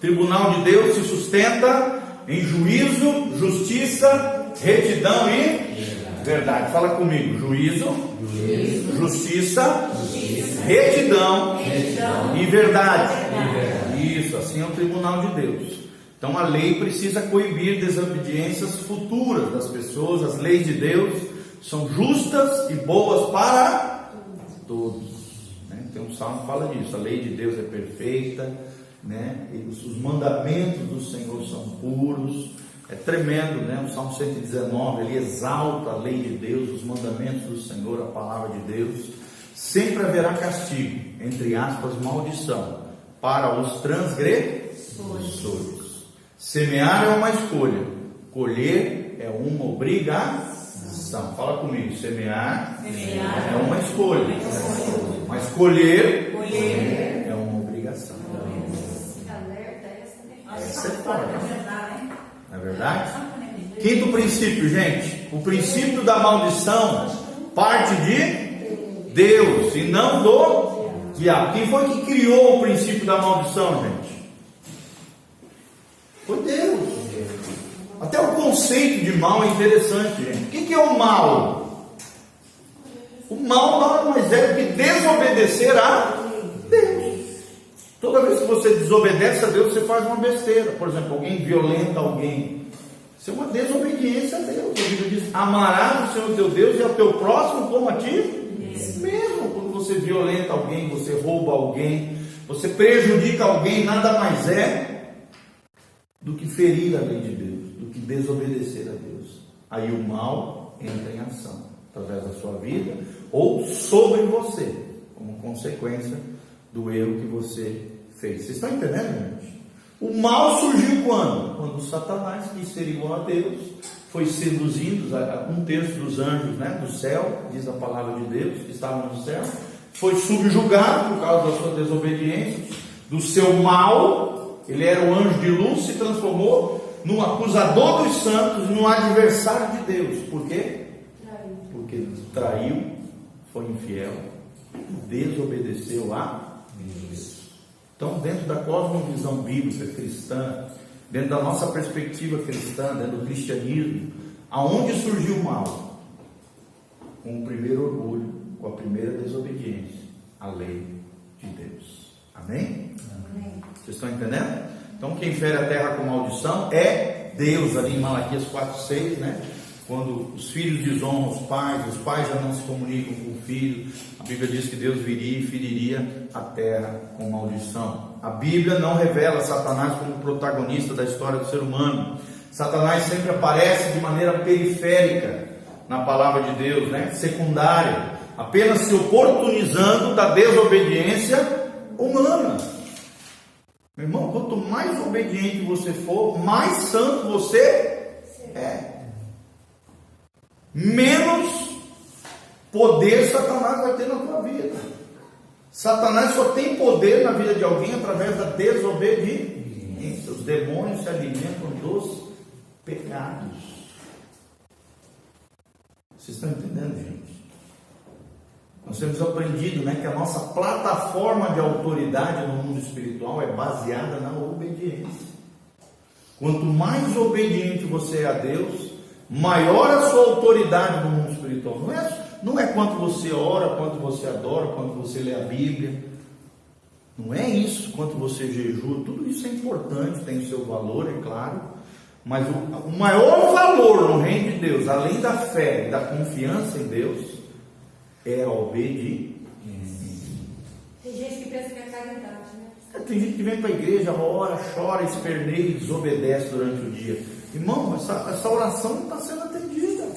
tribunal de Deus se sustenta em juízo, justiça, retidão e verdade. Fala comigo: juízo, justiça, retidão e verdade. Isso, assim é o tribunal de Deus. Então a lei precisa coibir desobediências futuras das pessoas. As leis de Deus são justas e boas para todos, né? Tem um salmo que fala disso: a lei de Deus é perfeita, né? E os mandamentos do Senhor são puros. É tremendo, né? O Salmo 119, ele exalta a lei de Deus, os mandamentos do Senhor, a palavra de Deus. Sempre haverá castigo, entre aspas, maldição, para os transgressores. Semear é uma escolha, colher é uma obrigação. Fala comigo: semear é uma escolha, mas colher é uma obrigação. Essa é forte, não é verdade? Quinto princípio, gente: o princípio da maldição parte de Deus e não do diabo. Quem foi que criou o princípio da maldição, gente? Foi Deus. Até o conceito de mal é interessante, gente. O que é o mal? O mal nada mais é do que desobedecer a Deus. Toda vez que você desobedece a Deus, você faz uma besteira. Por exemplo, alguém violenta alguém. Isso é uma desobediência a Deus. A Bíblia diz: amarás o Senhor teu Deus e ao teu próximo como a ti mesmo. Quando você violenta alguém, você rouba alguém, você prejudica alguém, nada mais é do que ferir a lei de Deus, do que desobedecer a Deus. Aí o mal entra em ação, através da sua vida, ou sobre você, como consequência do erro que você fez. Vocês estão entendendo, gente? O mal surgiu quando? Quando Satanás quis ser igual a Deus, foi seduzindo um terço dos anjos, né, do céu, diz a palavra de Deus, que estavam no céu, foi subjugado por causa da sua desobediência, do seu mal. Ele era o anjo de luz, se transformou num acusador dos santos, num adversário de Deus. Por quê? Porque traiu, foi infiel, desobedeceu a Deus. Então, dentro da cosmovisão bíblica cristã, dentro da nossa perspectiva cristã, dentro do cristianismo, aonde surgiu o mal? Com o primeiro orgulho, com a primeira desobediência, a lei de Deus. Amém? Amém. Vocês estão entendendo? Então, quem fere a terra com maldição é Deus, ali em Malaquias 4:6, né? Quando os filhos desonram os pais já não se comunicam com o filho, a Bíblia diz que Deus viria e feriria a terra com maldição. A Bíblia não revela Satanás como protagonista da história do ser humano. Satanás sempre aparece de maneira periférica na palavra de Deus, né? Secundária, apenas se oportunizando da desobediência humana. Meu irmão, quanto mais obediente você for, mais santo você é. Menos poder Satanás vai ter na tua vida. Satanás só tem poder na vida de alguém através da desobediência. Os demônios se alimentam dos pecados. Vocês estão entendendo, gente? Nós temos aprendido, né, que a nossa plataforma de autoridade no mundo espiritual é baseada na obediência. Quanto mais obediente você é a Deus, maior a sua autoridade no mundo espiritual. Não é quanto você ora, quanto você adora, quanto você lê a Bíblia. Não é isso, quanto você jejua. Tudo isso é importante, tem o seu valor, é claro. Mas o maior valor no reino de Deus, além da fé e da confiança em Deus, é a obediência. Tem gente que pensa que é caridade, né? Tem gente que vem para a igreja, ora, chora, esperneia e desobedece durante o dia. Irmão, essa oração não está sendo atendida.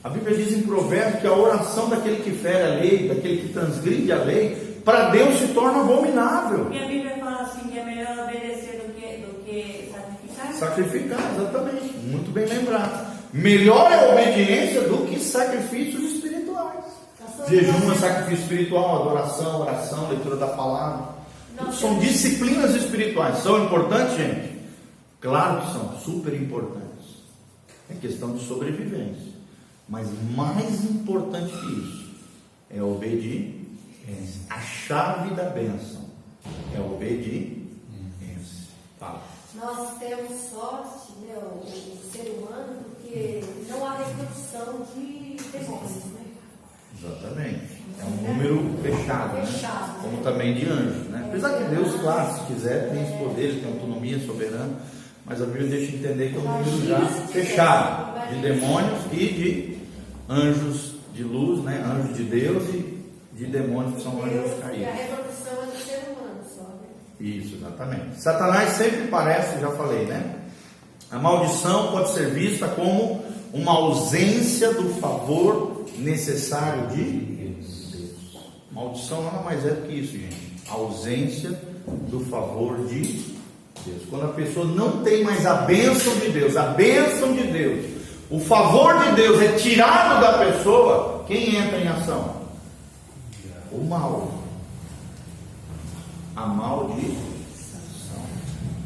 A Bíblia diz em Provérbios que a oração daquele que fere a lei, daquele que transgride a lei, para Deus se torna abominável. E a Bíblia fala assim que é melhor obedecer do que sacrificar? Sacrificar, exatamente. Muito bem lembrado. Melhor é a obediência do que sacrifícios espirituais. Jejum é sacrifício espiritual, adoração, oração, leitura da palavra. São disciplinas espirituais. São importantes, gente? Claro que são, super importantes. É questão de sobrevivência. Mas mais importante que isso é a obediência. A chave da bênção é a obediência. Fala. Nós temos sorte, né, o ser humano, porque não há reprodução de demônios, né? Exatamente. É um número fechado, né? Fechado. Como também de anjos, né? Apesar que Deus, claro, se quiser, tem esse poder, ele tem autonomia soberana, mas a Bíblia deixa entender que é um número já fechado de demônios e de anjos de luz, né? Anjos de Deus e de demônios que são anjos E a caídos. reprodução é do ser humano só, né? Isso, exatamente. Satanás sempre parece, já falei, né? A maldição pode ser vista como uma ausência do favor necessário de Deus. Maldição nada mais é do que isso, gente. A ausência do favor de Deus. Quando a pessoa não tem mais a bênção de Deus, o favor de Deus é tirado da pessoa, quem entra em ação? O mal. A maldição.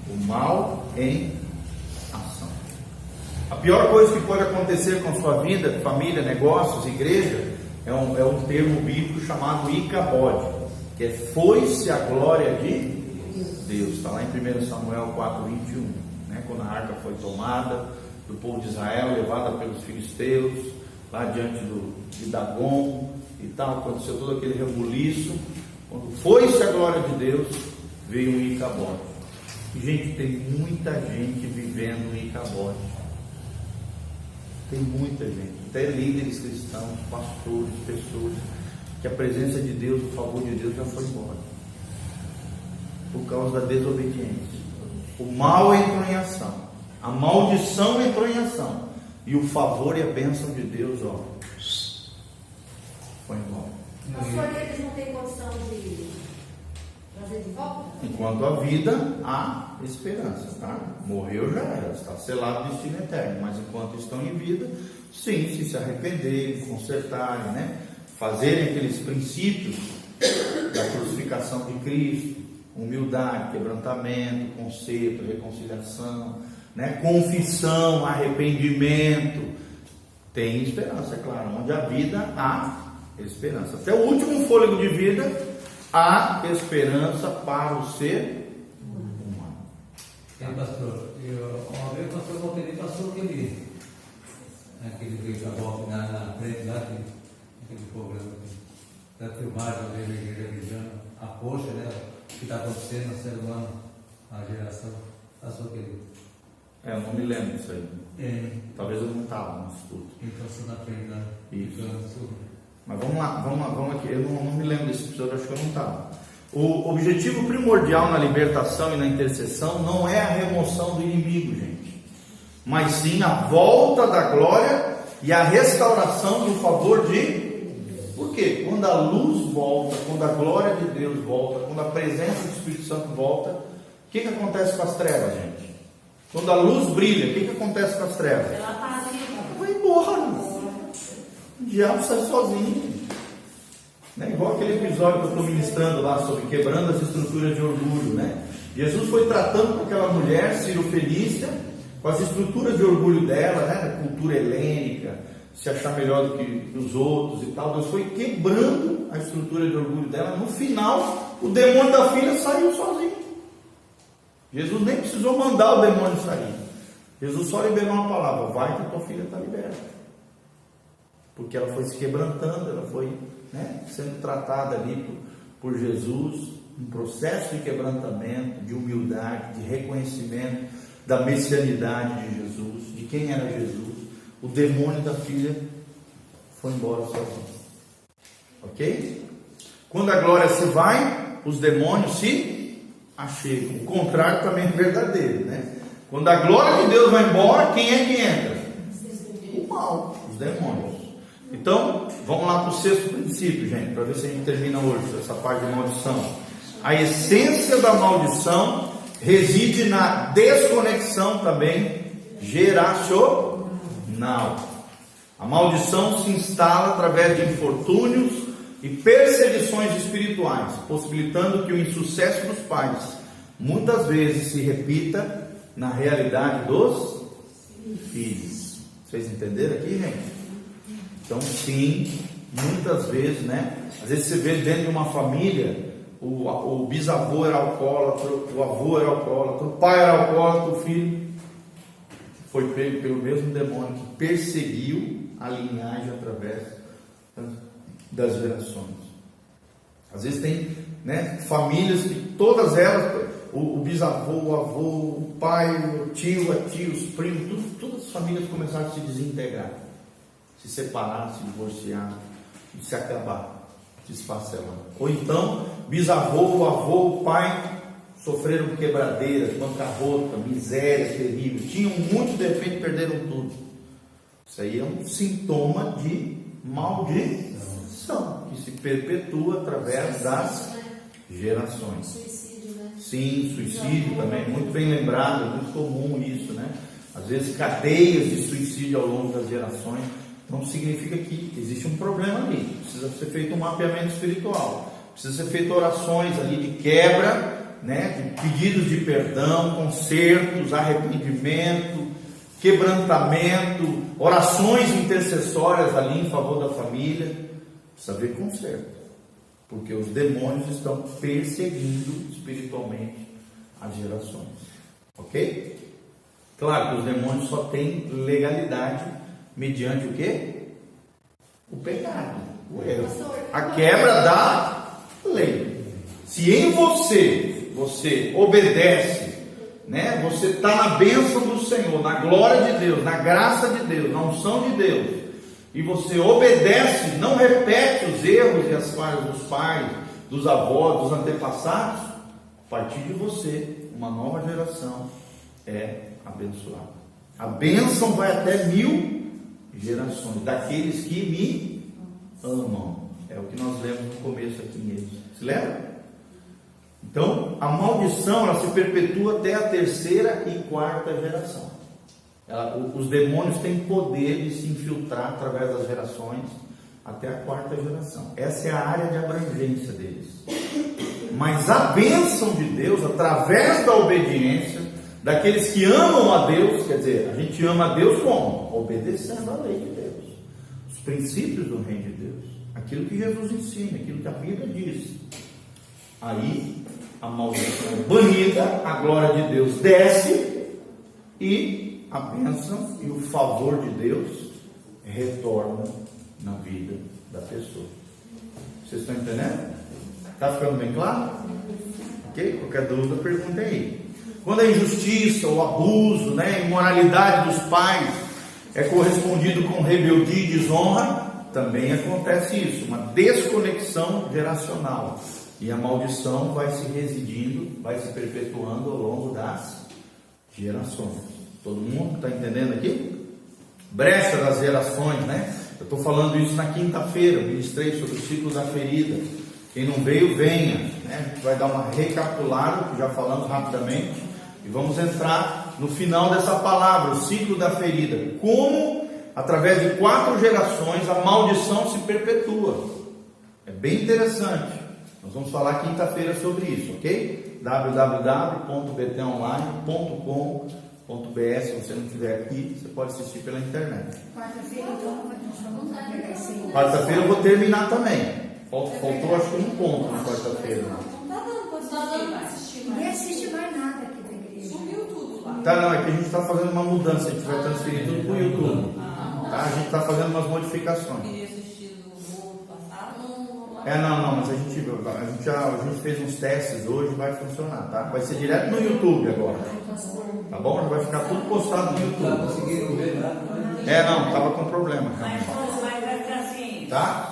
O mal em ação. A pior coisa que pode acontecer com sua vida, família, negócios, igreja, é um termo bíblico chamado Icabode, que é foi-se a glória de Deus. Está lá em 1 Samuel 4:21, né? Quando a arca foi tomada do povo de Israel, levada pelos filisteus, lá diante de Dagon e tal, aconteceu todo aquele rebuliço. Quando foi-se a glória de Deus, veio um Icabode. E, gente, tem muita gente vivendo um Icabode. Tem muita gente, até líderes cristãos, pastores, pessoas, que a presença de Deus, o favor de Deus já foi embora, por causa da desobediência. O mal entrou em ação, a maldição entrou em ação, e o favor e a bênção de Deus, ó, foi embora. Pastor, eles não têm condição de trazer de volta? Enquanto a vida, há esperança, tá? Morreu já era, está selado o destino eterno, mas enquanto estão em vida, sim, se arrependerem, consertarem, né? Fazerem aqueles princípios da crucificação de Cristo, humildade, quebrantamento, conserto, reconciliação, né? Confissão, arrependimento, tem esperança, é claro. Onde há vida, há esperança. Até o último fôlego de vida, há esperança para o ser humano. Pastor, uma vez o pastor Valtteri passou aquele beijo-a-boca na frente lá, aquele programa da filmagem da igreja revisando a poxa, né? O que está acontecendo no ser humano, a geração, passou aquele. Eu não me lembro disso aí. Talvez eu não estava no estudo. Então, você na frente lá. Isso. Mas vamos lá aqui. Eu não me lembro desse episódio, acho que eu não estava. O objetivo primordial na libertação e na intercessão não é a remoção do inimigo, gente, mas sim a volta da glória e a restauração do favor de... Por quê? Quando a luz volta, quando a glória de Deus volta, quando a presença do Espírito Santo volta, o que acontece com as trevas, gente? Quando a luz brilha, o que acontece com as trevas? Ela está assim. Vai embora. O diabo sai sozinho. Né? Igual aquele episódio que eu estou ministrando lá sobre quebrando as estruturas de orgulho, né? Jesus foi tratando com aquela mulher cirofenícia, com as estruturas de orgulho dela, né? Da cultura helênica, se achar melhor do que os outros e tal. Deus foi quebrando a estrutura de orgulho dela. No final, o demônio da filha saiu sozinho. Jesus nem precisou mandar o demônio sair. Jesus só liberou uma palavra: vai que a tua filha está liberta. Porque ela foi se quebrantando, ela foi, né, sendo tratada ali por Jesus, um processo de quebrantamento, de humildade, de reconhecimento da messianidade de Jesus, de quem era Jesus. O demônio da filha foi embora sozinho. Ok? Quando a glória se vai, os demônios se achegam. O contrário também é verdadeiro, né? Quando a glória de Deus vai embora, quem é que entra? O mal, os demônios. Então, vamos lá para o sexto princípio, gente, para ver se a gente termina hoje essa parte de maldição. A essência da maldição reside na desconexão também geracional. A maldição se instala através de infortúnios e perseguições espirituais, possibilitando que o insucesso dos pais muitas vezes se repita na realidade dos filhos. Vocês entenderam aqui, gente? Então, sim, muitas vezes, né? Às vezes você vê dentro de uma família o bisavô era alcoólatra, o avô era alcoólatra, o pai era alcoólatra, o filho foi pego pelo mesmo demônio que perseguiu a linhagem através das gerações. Às vezes tem, né, famílias que todas elas, o bisavô, o avô, o pai, o tio, a tia, os primos, todas as famílias começaram a se desintegrar, se separar, se divorciar, se acabar, se esfacelar. Ou então, bisavô, o avô, o pai sofreram quebradeiras, bancarrota, miséria terrível, tinham muito, de repente perderam tudo. Isso aí é um sintoma de maldição que se perpetua através das gerações. Suicídio, né? Sim, suicídio também, muito bem lembrado, é muito comum isso, né? Às vezes cadeias de suicídio ao longo das gerações. Então significa que existe um problema ali, precisa ser feito um mapeamento espiritual, precisa ser feito orações ali de quebra, né? De pedidos de perdão, consertos, arrependimento, quebrantamento, orações intercessórias ali em favor da família. Precisa haver conserto, porque os demônios estão perseguindo espiritualmente as gerações, ok? Claro que os demônios só têm legalidade mediante o quê? O pecado, o erro, a quebra da lei. Se em você obedece, né? Você está na bênção do Senhor, na glória de Deus, na graça de Deus, na unção de Deus, e você obedece, não repete os erros e as falhas dos pais, dos avós, dos antepassados, a partir de você, uma nova geração é abençoada. A bênção vai até 1000 gerações, daqueles que me amam. É o que nós lemos no começo aqui em Êxodo. Se lembra? Então, a maldição ela se perpetua até a 3ª e 4ª geração. Os demônios têm poder de se infiltrar através das gerações até a 4ª geração. Essa é a área de abrangência deles. Mas a bênção de Deus, através da obediência daqueles que amam a Deus, quer dizer, a gente ama a Deus como? Obedecendo a lei de Deus, os princípios do reino de Deus, aquilo que Jesus ensina, aquilo que a Bíblia diz. Aí a maldição é banida, a glória de Deus desce e a bênção e o favor de Deus retornam na vida da pessoa. Vocês estão entendendo? Está ficando bem claro? Ok? Qualquer dúvida, pergunta aí. Quando a injustiça, o abuso, né, a imoralidade dos pais é correspondido com rebeldia e desonra, também acontece isso, uma desconexão geracional. E a maldição vai se residindo, vai se perpetuando ao longo das gerações. Todo mundo está entendendo aqui? Brecha das gerações, né? Eu estou falando isso na quinta-feira, ministrei sobre o ciclo da ferida. Quem não veio, venha, né? A gente vai dar uma recapitulada, que já falamos rapidamente, e vamos entrar no final dessa palavra, o ciclo da ferida. Como, através de 4 gerações, a maldição se perpetua. É bem interessante. Nós vamos falar quinta-feira sobre isso, ok? www.btonline.com.br. Se você não estiver aqui, você pode assistir pela internet. Quarta-feira, então, vamos pegar esse. Quarta-feira eu vou terminar também. Faltou acho que um ponto na quarta-feira. Não tá dando pra assistir Ninguém mais. assiste mais nada aqui da igreja. Sumiu tudo lá. Tá, não, é que a gente está fazendo uma mudança, a gente vai transferir tudo para o YouTube. Tá? A gente está fazendo umas modificações. Queria assistir do outro passado. Não, mas a gente fez uns testes hoje e vai funcionar, tá? Vai ser direto no YouTube agora. Tá bom? Já vai ficar tudo postado no Não YouTube. conseguiram ver nada. Não, tava com problema. Mas vai ficar assim. Tá?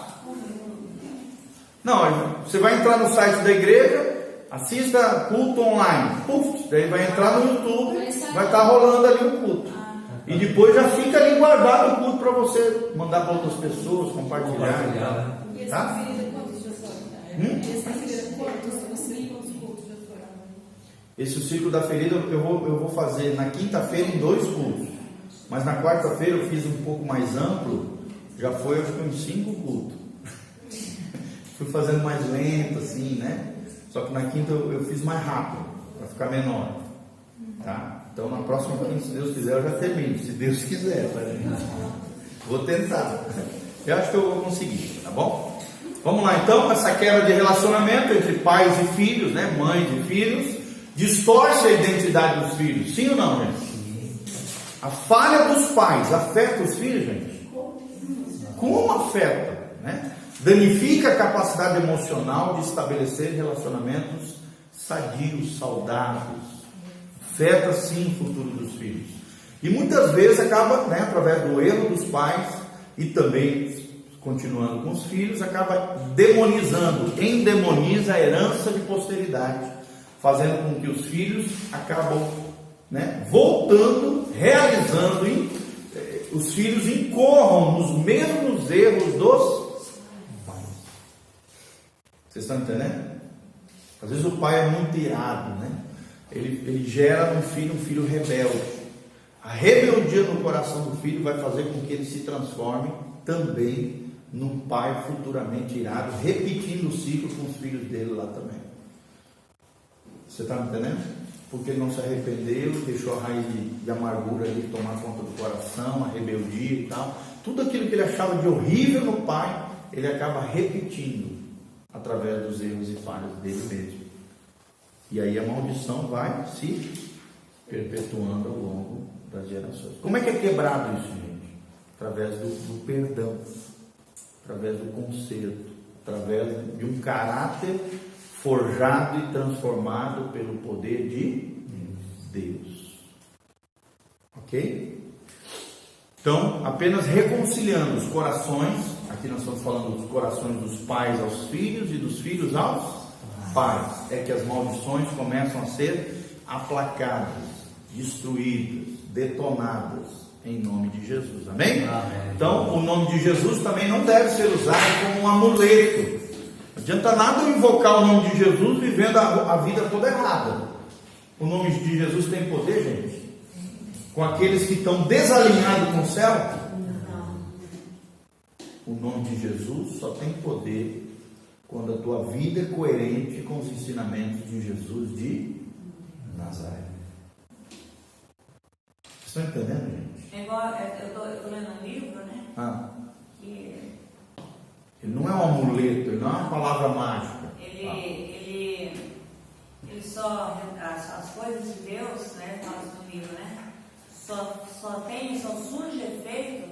Não, você vai entrar no site da igreja, assista culto online. Puf, daí vai entrar no YouTube, vai estar rolando ali o culto. E depois já fica ali guardado o culto para você mandar para outras pessoas, compartilhar. Tá? Esse ciclo da ferida eu vou fazer na quinta-feira em 2 cultos. Mas na quarta-feira eu fiz um pouco mais amplo, já foi acho que uns 5 cultos. Fui fazendo mais lento assim, né? Só que na quinta eu fiz mais rápido, para ficar menor. Tá? Então na próxima quinta, se Deus quiser, eu já termino. Se Deus quiser, tá, gente? Vou tentar. Eu acho que eu vou conseguir, tá bom? Vamos lá então, essa quebra de relacionamento entre pais e filhos, né? Mães e filhos, distorce a identidade dos filhos. Sim ou não, gente? A falha dos pais afeta os filhos, gente? Como afeta, né? Danifica a capacidade emocional de estabelecer relacionamentos sadios, saudáveis. Afeta sim o futuro dos filhos. E muitas vezes acaba, né, através do erro dos pais e também, continuando com os filhos, acaba demonizando, endemoniza a herança de posteridade, fazendo com que os filhos acabam, né, voltando, realizando, os filhos incorram nos mesmos erros dos pais. Vocês estão entendendo? Às vezes o pai é muito irado, né? Ele gera no filho um filho rebelde. A rebeldia no coração do filho vai fazer com que ele se transforme também num pai futuramente irado, repetindo o ciclo com os filhos dele lá também. Você está me entendendo? Porque ele não se arrependeu, deixou a raiz de amargura ali tomar conta do coração, a rebeldia e tal. Tudo aquilo que ele achava de horrível no pai, ele acaba repetindo através dos erros e falhas dele mesmo. E aí a maldição vai se perpetuando ao longo das gerações. Como é que é quebrado isso, gente? Através do perdão, através do conserto, através de um caráter forjado e transformado pelo poder de Deus. Ok? Então, apenas reconciliando os corações, aqui nós estamos falando dos corações dos pais aos filhos e dos filhos aos pais, é que as maldições começam a ser aplacadas, destruídas, detonadas em nome de Jesus. Amém? Amém. Então, o nome de Jesus também não deve ser usado como um amuleto. Não adianta nada eu invocar o nome de Jesus vivendo a vida toda errada. O nome de Jesus tem poder, gente? Com aqueles que estão desalinhados com o céu? Não. O nome de Jesus só tem poder quando a tua vida é coerente com os ensinamentos de Jesus de Nazaré. Vocês estão entendendo, gente? É igual, eu tô lendo um livro, né? Que Ele não é um amuleto, ele não é uma palavra mágica. ele só, as coisas de Deus, né? Fala no livro, né? Só surge efeito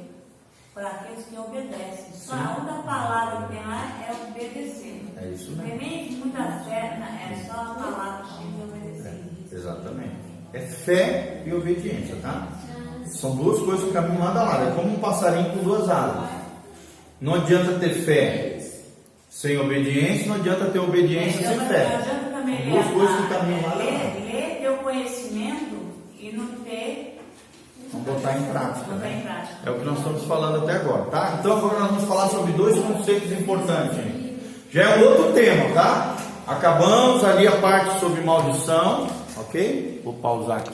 para aqueles que obedecem. Só a única palavra que tem lá é obedecer. É isso Não tem mesmo. nem muita fé, é só a palavra que tem que obedecer. Exatamente. É fé e obediência, tá? São duas coisas que caminham lado a lado. É como um passarinho com duas asas. Não adianta ter fé sem obediência, não adianta ter obediência sem fé. Não adianta também São duas coisas que caminham lado a lado. ler teu conhecimento e não ter. Vamos botar em prática, Botar em né? prática. É o que nós estamos falando até agora, tá? Então agora nós vamos falar sobre dois conceitos importantes, gente. Já é um outro tema, tá? Acabamos ali a parte sobre maldição, ok? Vou pausar aqui.